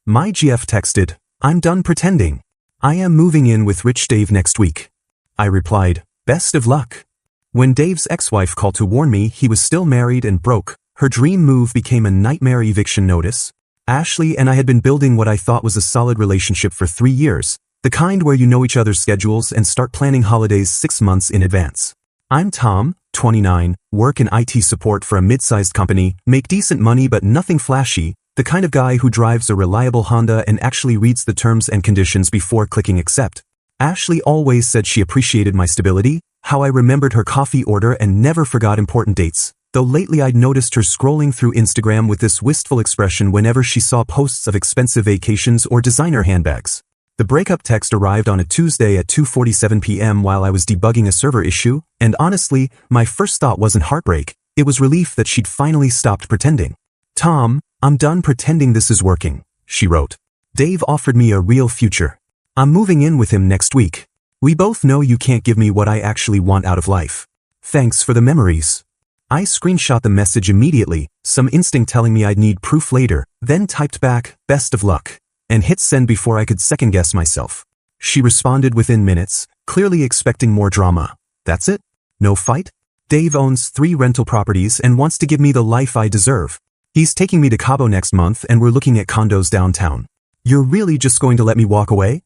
My GF texted, "I'm done pretending. I am moving in with Rich Dave next week." I replied, "Best of luck." When Dave's ex-wife called to warn me he was still married and broke, her dream move became a nightmare eviction notice. Ashley and I had been building what I thought was a solid relationship for 3 years, the kind where you know each other's schedules and start planning holidays 6 months in advance. I'm Tom, 29, work in IT support for a mid-sized company, make decent money but nothing flashy, the kind of guy who drives a reliable Honda and actually reads the terms and conditions before clicking accept. Ashley always said she appreciated my stability, how I remembered her coffee order and never forgot important dates, though lately I'd noticed her scrolling through Instagram with this wistful expression whenever she saw posts of expensive vacations or designer handbags. The breakup text arrived on a Tuesday at 2:47 p.m. while I was debugging a server issue, and honestly, my first thought wasn't heartbreak, it was relief that she'd finally stopped pretending. "Tom, I'm done pretending this is working," she wrote. "Dave offered me a real future. I'm moving in with him next week. We both know you can't give me what I actually want out of life. Thanks for the memories." I screenshot the message immediately, some instinct telling me I'd need proof later, then typed back, "Best of luck," and hit send before I could second-guess myself. She responded within minutes, clearly expecting more drama. "That's it? No fight? Dave owns 3 rental properties and wants to give me the life I deserve. He's taking me to Cabo next month and we're looking at condos downtown. You're really just going to let me walk away?"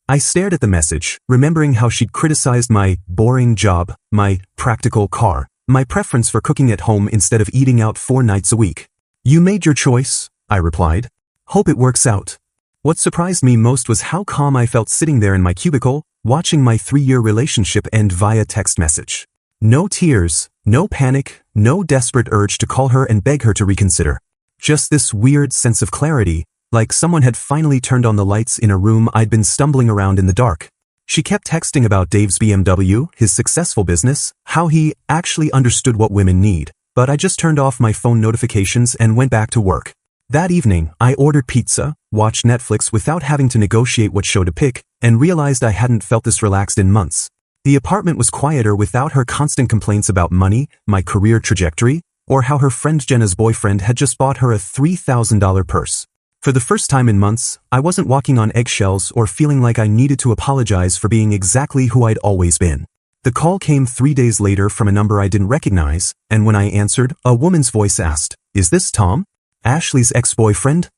I stared at the message, remembering how she'd criticized my boring job, my practical car, my preference for cooking at home instead of eating out 4 nights a week. "You made your choice," I replied. "Hope it works out." What surprised me most was how calm I felt sitting there in my cubicle, watching my 3-year relationship end via text message. No tears, no panic, no desperate urge to call her and beg her to reconsider. Just this weird sense of clarity, like someone had finally turned on the lights in a room I'd been stumbling around in the dark. She kept texting about Dave's BMW, his successful business, how he actually understood what women need, but I just turned off my phone notifications and went back to work. That evening, I ordered pizza, watched Netflix without having to negotiate what show to pick, and realized I hadn't felt this relaxed in months. The apartment was quieter without her constant complaints about money, my career trajectory, or how her friend Jenna's boyfriend had just bought her a $3,000 purse. For the first time in months, I wasn't walking on eggshells or feeling like I needed to apologize for being exactly who I'd always been. The call came 3 days later from a number I didn't recognize, and when I answered, a woman's voice asked, "Is this Tom? Ashley's ex-boyfriend?"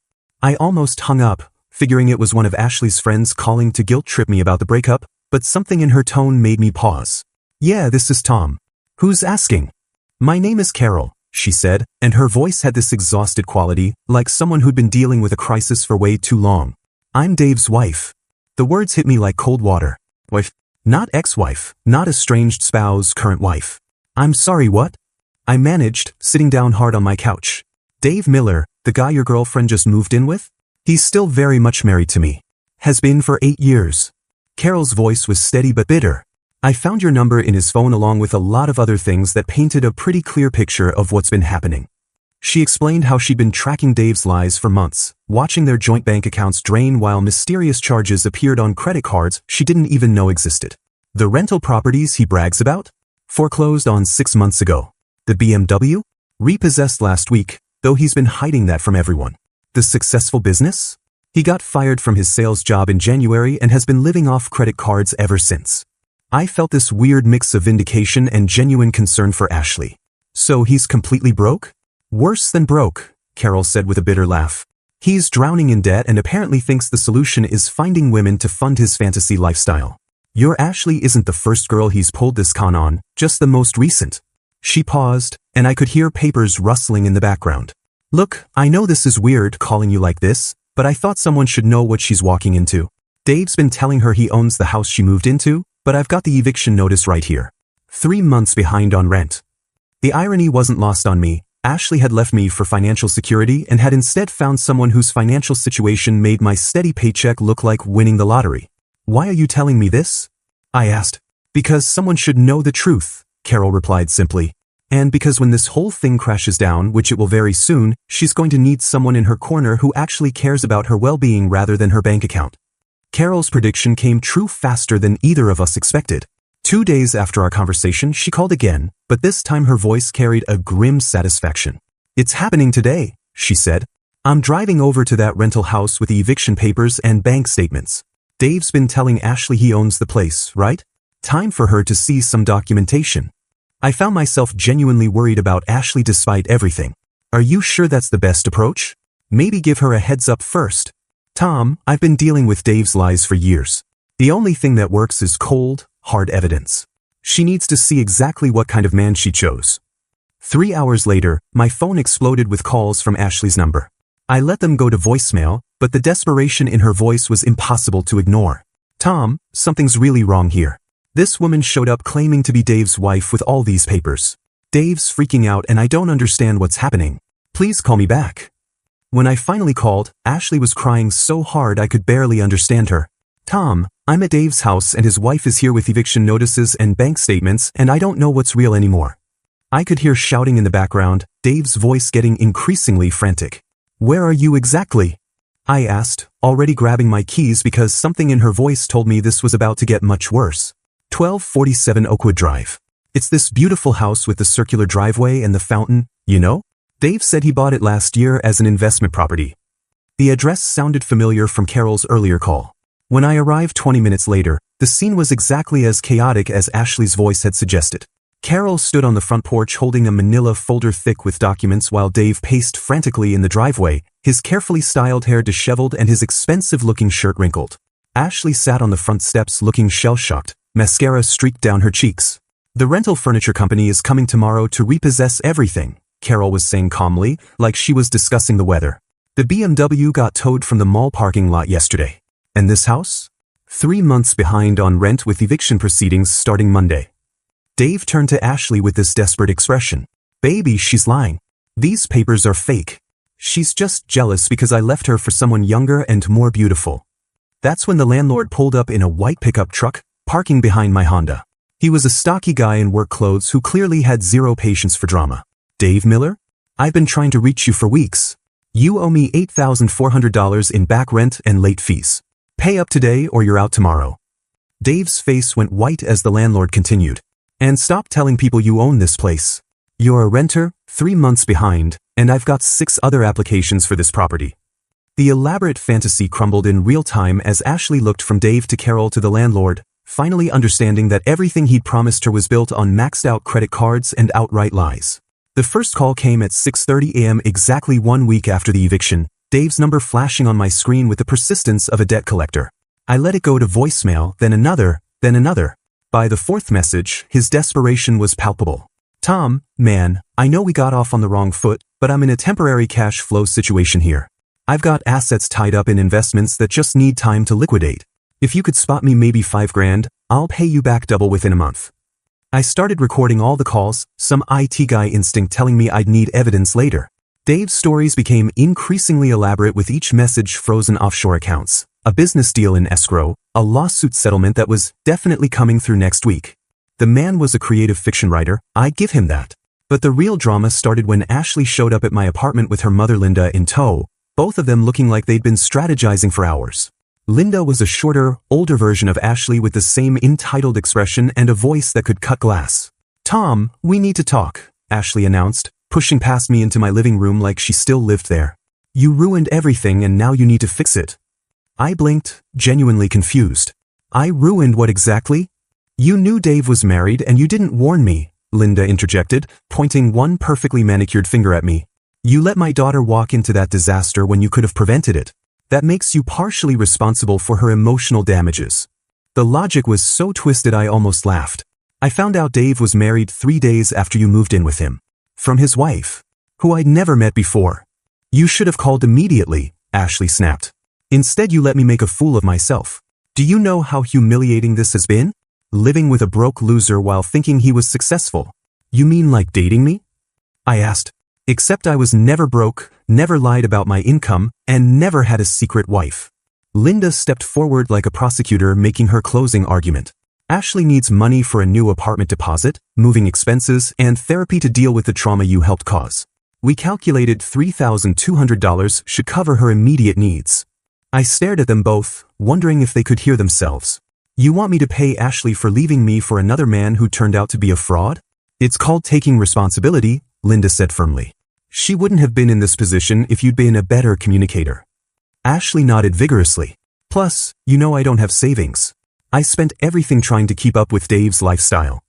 I almost hung up, figuring it was one of Ashley's friends calling to guilt-trip me about the breakup, but something in her tone made me pause. "Yeah, this is Tom. Who's asking?" "My name is Carol," she said, and her voice had this exhausted quality, like someone who'd been dealing with a crisis for way too long. "I'm Dave's wife." The words hit me like cold water. Wife. Not ex-wife, not estranged spouse, current wife. "I'm sorry, what?" I managed, sitting down hard on my couch. "Dave Miller, the guy your girlfriend just moved in with? He's still very much married to me. Has been for 8 years. Carol's voice was steady but bitter. "I found your number in his phone along with a lot of other things that painted a pretty clear picture of what's been happening." She explained how she'd been tracking Dave's lies for months, watching their joint bank accounts drain while mysterious charges appeared on credit cards she didn't even know existed. The rental properties he brags about? Foreclosed on 6 months ago. The BMW? Repossessed last week, though he's been hiding that from everyone. The successful business? He got fired from his sales job in January and has been living off credit cards ever since. I felt this weird mix of vindication and genuine concern for Ashley. "So he's completely broke?" "Worse than broke," Carol said with a bitter laugh. "He's drowning in debt and apparently thinks the solution is finding women to fund his fantasy lifestyle. Your Ashley isn't the first girl he's pulled this con on, just the most recent." She paused, and I could hear papers rustling in the background. "Look, I know this is weird calling you like this, but I thought someone should know what she's walking into. Dave's been telling her he owns the house she moved into, but I've got the eviction notice right here. 3 months behind on rent." The irony wasn't lost on me. Ashley had left me for financial security and had instead found someone whose financial situation made my steady paycheck look like winning the lottery. "Why are you telling me this?" I asked. "Because someone should know the truth," Carol replied simply. "And because when this whole thing crashes down, which it will very soon, she's going to need someone in her corner who actually cares about her well-being rather than her bank account." Carol's prediction came true faster than either of us expected. 2 days after our conversation, she called again, but this time her voice carried a grim satisfaction. "It's happening today," she said. I'm driving over to that rental house with the eviction papers and bank statements. Dave's been telling Ashley he owns the place, right? Time for her to see some documentation. I found myself genuinely worried about Ashley despite everything. Are you sure that's the best approach? Maybe give her a heads up first. Tom, I've been dealing with Dave's lies for years. The only thing that works is cold, hard evidence. She needs to see exactly what kind of man she chose. 3 hours later, my phone exploded with calls from Ashley's number. I let them go to voicemail, but the desperation in her voice was impossible to ignore. Tom, something's really wrong here. This woman showed up claiming to be Dave's wife with all these papers. Dave's freaking out and I don't understand what's happening. Please call me back. When I finally called, Ashley was crying so hard I could barely understand her. Tom, I'm at Dave's house and his wife is here with eviction notices and bank statements and I don't know what's real anymore. I could hear shouting in the background, Dave's voice getting increasingly frantic. Where are you exactly? I asked, already grabbing my keys because something in her voice told me this was about to get much worse. 1247 Oakwood Drive. It's this beautiful house with the circular driveway and the fountain, you know? Dave said he bought it last year as an investment property. The address sounded familiar from Carol's earlier call. When I arrived 20 minutes later, the scene was exactly as chaotic as Ashley's voice had suggested. Carol stood on the front porch holding a manila folder thick with documents while Dave paced frantically in the driveway, his carefully styled hair disheveled and his expensive-looking shirt wrinkled. Ashley sat on the front steps looking shell-shocked, mascara streaked down her cheeks. The rental furniture company is coming tomorrow to repossess everything, Carol was saying calmly, like she was discussing the weather. The BMW got towed from the mall parking lot yesterday. And this house? 3 months behind on rent with eviction proceedings starting Monday. Dave turned to Ashley with this desperate expression. Baby, she's lying. These papers are fake. She's just jealous because I left her for someone younger and more beautiful. That's when the landlord pulled up in a white pickup truck, parking behind my Honda. He was a stocky guy in work clothes who clearly had zero patience for drama. Dave Miller? I've been trying to reach you for weeks. You owe me $8,400 in back rent and late fees. Pay up today or you're out tomorrow. Dave's face went white as the landlord continued. And stop telling people you own this place. You're a renter, 3 months behind, and I've got 6 other applications for this property. The elaborate fantasy crumbled in real time as Ashley looked from Dave to Carol to the landlord, finally understanding that everything he'd promised her was built on maxed-out credit cards and outright lies. The first call came at 6:30 a.m. exactly 1 week after the eviction, Dave's number flashing on my screen with the persistence of a debt collector. I let it go to voicemail, then another, then another. By the 4th message, his desperation was palpable. Tom, man, I know we got off on the wrong foot, but I'm in a temporary cash flow situation here. I've got assets tied up in investments that just need time to liquidate. If you could spot me maybe $5,000, I'll pay you back double within a month. I started recording all the calls, some IT guy instinct telling me I'd need evidence later. Dave's stories became increasingly elaborate with each message frozen offshore accounts, a business deal in escrow, a lawsuit settlement that was definitely coming through next week. The man was a creative fiction writer, I'd give him that. But the real drama started when Ashley showed up at my apartment with her mother Linda in tow, both of them looking like they'd been strategizing for hours. Linda was a shorter, older version of Ashley with the same entitled expression and a voice that could cut glass. Tom, we need to talk, Ashley announced, pushing past me into my living room like she still lived there. You ruined everything and now you need to fix it. I blinked, genuinely confused. I ruined what exactly? You knew Dave was married and you didn't warn me, Linda interjected, pointing one perfectly manicured finger at me. You let my daughter walk into that disaster when you could have prevented it. That makes you partially responsible for her emotional damages. The logic was so twisted I almost laughed. I found out Dave was married 3 days after you moved in with him. From his wife, who I'd never met before. You should have called immediately, Ashley snapped. Instead you let me make a fool of myself. Do you know how humiliating this has been? Living with a broke loser while thinking he was successful. You mean like dating me? I asked. Except I was never broke, never lied about my income, and never had a secret wife. Linda stepped forward like a prosecutor making her closing argument. Ashley needs money for a new apartment deposit, moving expenses, and therapy to deal with the trauma you helped cause. We calculated $3,200 should cover her immediate needs. I stared at them both, wondering if they could hear themselves. You want me to pay Ashley for leaving me for another man who turned out to be a fraud? It's called taking responsibility, Linda said firmly. She wouldn't have been in this position if you'd been a better communicator. Ashley nodded vigorously. Plus, you know I don't have savings. I spent everything trying to keep up with Dave's lifestyle.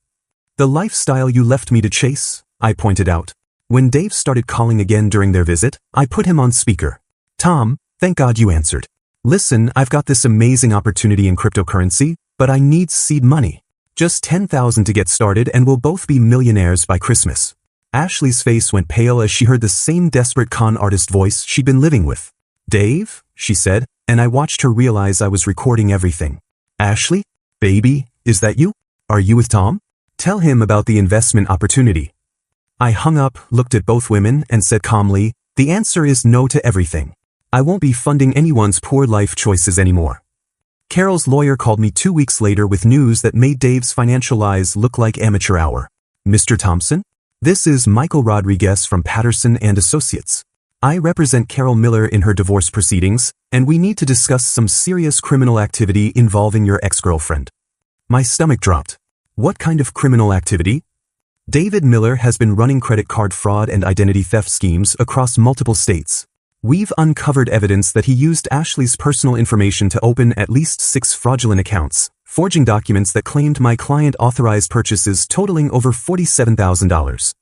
The lifestyle you left me to chase? I pointed out. When Dave started calling again during their visit, I put him on speaker. Tom, thank God you answered. Listen, I've got this amazing opportunity in cryptocurrency, but I need seed money. Just $10,000 to get started and we'll both be millionaires by Christmas. Ashley's face went pale as she heard the same desperate con artist voice she'd been living with. Dave, she said, and I watched her realize I was recording everything. Ashley? Baby, is that you? Are you with Tom? Tell him about the investment opportunity. I hung up, looked at both women, and said calmly, the answer is no to everything. I won't be funding anyone's poor life choices anymore. Carol's lawyer called me 2 weeks later with news that made Dave's financial lies look like amateur hour. Mr. Thompson? This is Michael Rodriguez from Patterson & Associates. I represent Carol Miller in her divorce proceedings, and we need to discuss some serious criminal activity involving your ex-girlfriend. My stomach dropped. What kind of criminal activity? David Miller has been running credit card fraud and identity theft schemes across multiple states. We've uncovered evidence that he used Ashley's personal information to open at least 6 fraudulent accounts, forging documents that claimed my client authorized purchases totaling over $47,000.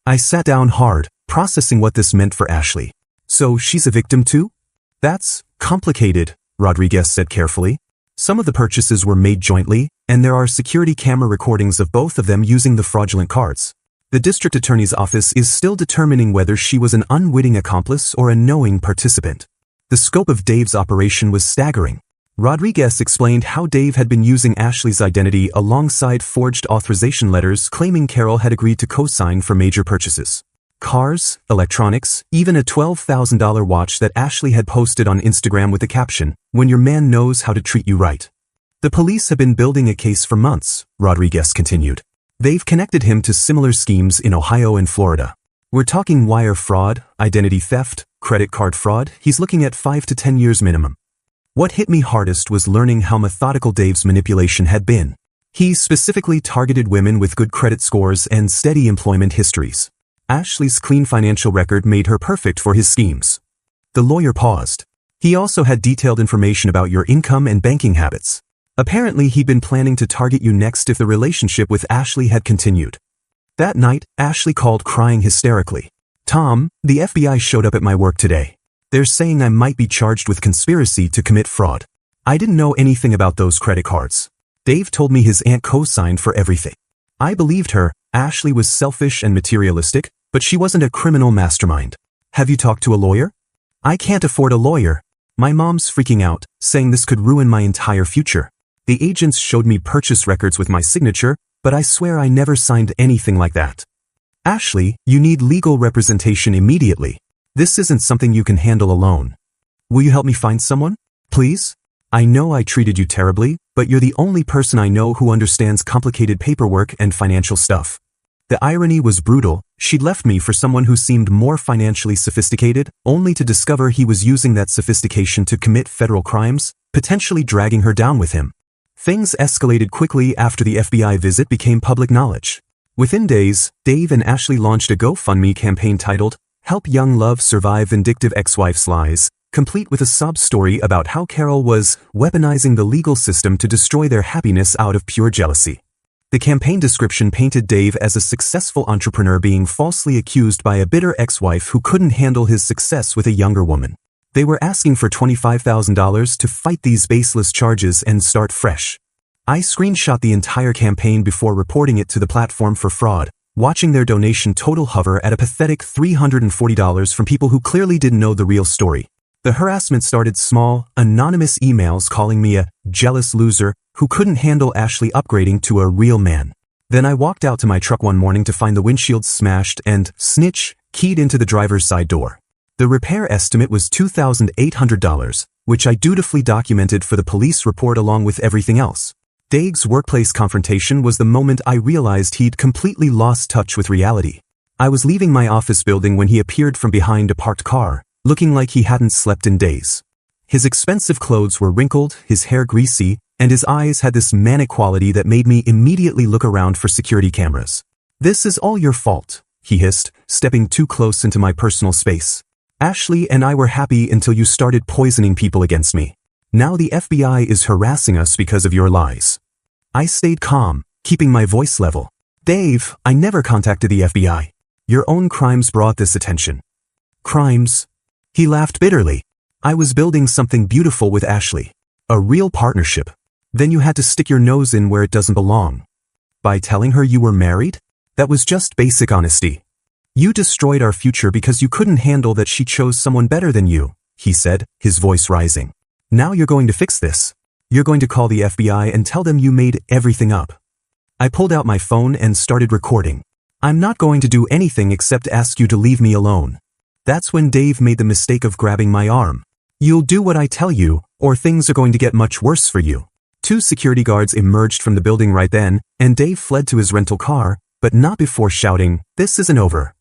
I sat down hard, processing what this meant for Ashley. So she's a victim too? That's complicated, Rodriguez said carefully. Some of the purchases were made jointly, and there are security camera recordings of both of them using the fraudulent cards. The district attorney's office is still determining whether she was an unwitting accomplice or a knowing participant. The scope of Dave's operation was staggering. Rodriguez explained how Dave had been using Ashley's identity alongside forged authorization letters claiming Carol had agreed to co-sign for major purchases. Cars, electronics, even a $12,000 watch that Ashley had posted on Instagram with the caption, "When your man knows how to treat you right." The police have been building a case for months, Rodriguez continued. They've connected him to similar schemes in Ohio and Florida. We're talking wire fraud, identity theft, credit card fraud. He's looking at 5 to 10 years minimum. What hit me hardest was learning how methodical Dave's manipulation had been. He specifically targeted women with good credit scores and steady employment histories. Ashley's clean financial record made her perfect for his schemes. The lawyer paused. He also had detailed information about your income and banking habits. Apparently he'd been planning to target you next if the relationship with Ashley had continued. That night, Ashley called crying hysterically. Tom, the FBI showed up at my work today. They're saying I might be charged with conspiracy to commit fraud. I didn't know anything about those credit cards. Dave told me his aunt co-signed for everything. I believed her. Ashley was selfish and materialistic, but she wasn't a criminal mastermind. Have you talked to a lawyer? I can't afford a lawyer. My mom's freaking out, saying this could ruin my entire future. The agents showed me purchase records with my signature, but I swear I never signed anything like that. Ashley, you need legal representation immediately. This isn't something you can handle alone. Will you help me find someone? Please? I know I treated you terribly, but you're the only person I know who understands complicated paperwork and financial stuff. The irony was brutal. She'd left me for someone who seemed more financially sophisticated, only to discover he was using that sophistication to commit federal crimes, potentially dragging her down with him. Things escalated quickly after the FBI visit became public knowledge. Within days, Dave and Ashley launched a GoFundMe campaign titled, "Help Young Love Survive Vindictive Ex-Wife's Lies," complete with a sob story about how Carol was weaponizing the legal system to destroy their happiness out of pure jealousy. The campaign description painted Dave as a successful entrepreneur being falsely accused by a bitter ex-wife who couldn't handle his success with a younger woman. They were asking for $25,000 to fight these baseless charges and start fresh. I screenshot the entire campaign before reporting it to the platform for fraud, watching their donation total hover at a pathetic $340 from people who clearly didn't know the real story. The harassment started small, anonymous emails calling me a jealous loser who couldn't handle Ashley upgrading to a real man. Then I walked out to my truck one morning to find the windshield smashed and, snitch, keyed into the driver's side door. The repair estimate was $2,800, which I dutifully documented for the police report along with everything else. Dave's workplace confrontation was the moment I realized he'd completely lost touch with reality. I was leaving my office building when he appeared from behind a parked car, looking like he hadn't slept in days. His expensive clothes were wrinkled, his hair greasy, and his eyes had this manic quality that made me immediately look around for security cameras. "This is all your fault," he hissed, stepping too close into my personal space. Ashley and I were happy until you started poisoning people against me. Now the FBI is harassing us because of your lies. I stayed calm, keeping my voice level. Dave, I never contacted the FBI. Your own crimes brought this attention. Crimes? He laughed bitterly. I was building something beautiful with Ashley. A real partnership. Then you had to stick your nose in where it doesn't belong. By telling her you were married? That was just basic honesty. You destroyed our future because you couldn't handle that she chose someone better than you, he said, his voice rising. Now you're going to fix this. You're going to call the FBI and tell them you made everything up. I pulled out my phone and started recording. I'm not going to do anything except ask you to leave me alone. That's when Dave made the mistake of grabbing my arm. You'll do what I tell you, or things are going to get much worse for you. 2 security guards emerged from the building right then, and Dave fled to his rental car, but not before shouting, "This isn't over."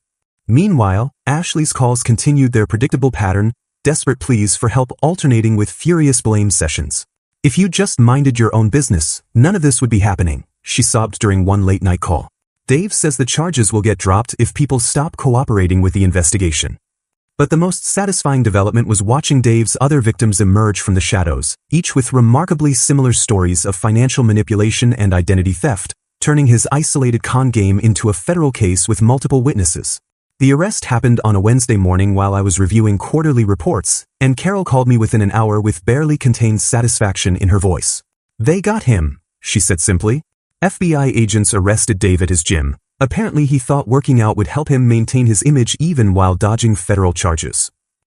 Meanwhile, Ashley's calls continued their predictable pattern, desperate pleas for help alternating with furious blame sessions. If you just minded your own business, none of this would be happening, she sobbed during one late-night call. Dave says the charges will get dropped if people stop cooperating with the investigation. But the most satisfying development was watching Dave's other victims emerge from the shadows, each with remarkably similar stories of financial manipulation and identity theft, turning his isolated con game into a federal case with multiple witnesses. The arrest happened on a Wednesday morning while I was reviewing quarterly reports, and Carol called me within an hour with barely contained satisfaction in her voice. They got him, she said simply. FBI agents arrested Dave at his gym. Apparently he thought working out would help him maintain his image even while dodging federal charges.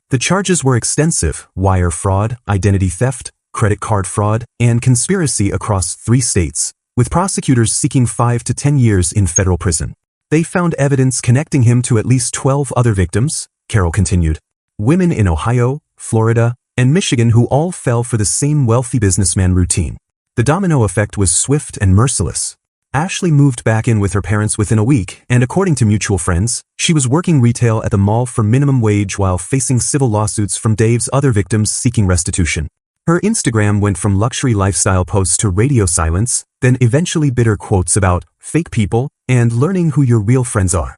The charges were extensive: wire fraud, identity theft, credit card fraud, and conspiracy across 3 states, with prosecutors seeking 5 to 10 years in federal prison. They found evidence connecting him to at least 12 other victims, Carol continued. Women in Ohio, Florida, and Michigan who all fell for the same wealthy businessman routine. The domino effect was swift and merciless. Ashley moved back in with her parents within a week, and according to mutual friends, she was working retail at the mall for minimum wage while facing civil lawsuits from Dave's other victims seeking restitution. Her Instagram went from luxury lifestyle posts to radio silence, then eventually bitter quotes about fake people and learning who your real friends are.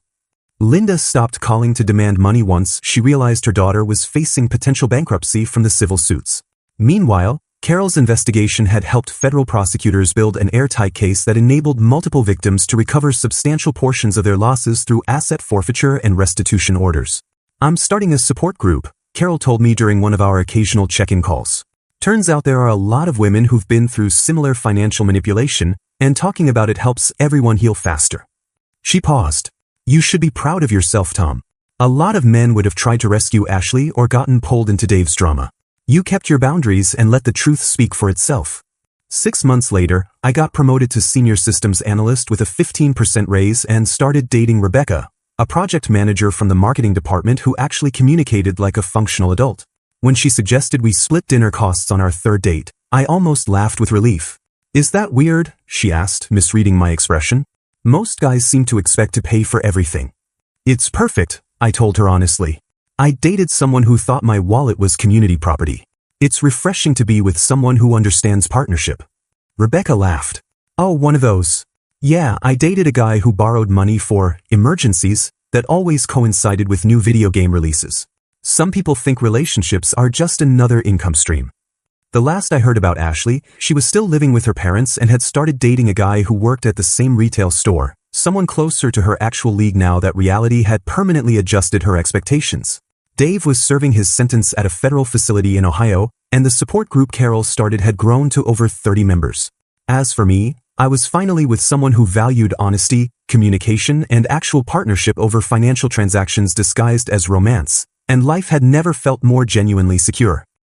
Linda stopped calling to demand money once she realized her daughter was facing potential bankruptcy from the civil suits. Meanwhile, Carol's investigation had helped federal prosecutors build an airtight case that enabled multiple victims to recover substantial portions of their losses through asset forfeiture and restitution orders. I'm starting a support group, Carol told me during one of our occasional check-in calls. Turns out there are a lot of women who've been through similar financial manipulation, and talking about it helps everyone heal faster. She paused. You should be proud of yourself, Tom. A lot of men would have tried to rescue Ashley or gotten pulled into Dave's drama. You kept your boundaries and let the truth speak for itself. 6 months later, I got promoted to senior systems analyst with a 15% raise and started dating Rebecca, a project manager from the marketing department who actually communicated like a functional adult. When she suggested we split dinner costs on our 3rd date, I almost laughed with relief. Is that weird? She asked, misreading my expression. Most guys seem to expect to pay for everything. It's perfect, I told her honestly. I dated someone who thought my wallet was community property. It's refreshing to be with someone who understands partnership. Rebecca laughed. Oh, one of those. Yeah, I dated a guy who borrowed money for emergencies that always coincided with new video game releases. Some people think relationships are just another income stream. The last I heard about Ashley, she was still living with her parents and had started dating a guy who worked at the same retail store, someone closer to her actual league now that reality had permanently adjusted her expectations. Dave was serving his sentence at a federal facility in Ohio, and the support group Carol started had grown to over 30 members. As for me, I was finally with someone who valued honesty, communication, and actual partnership over financial transactions disguised as romance, and life had never felt more genuinely secure.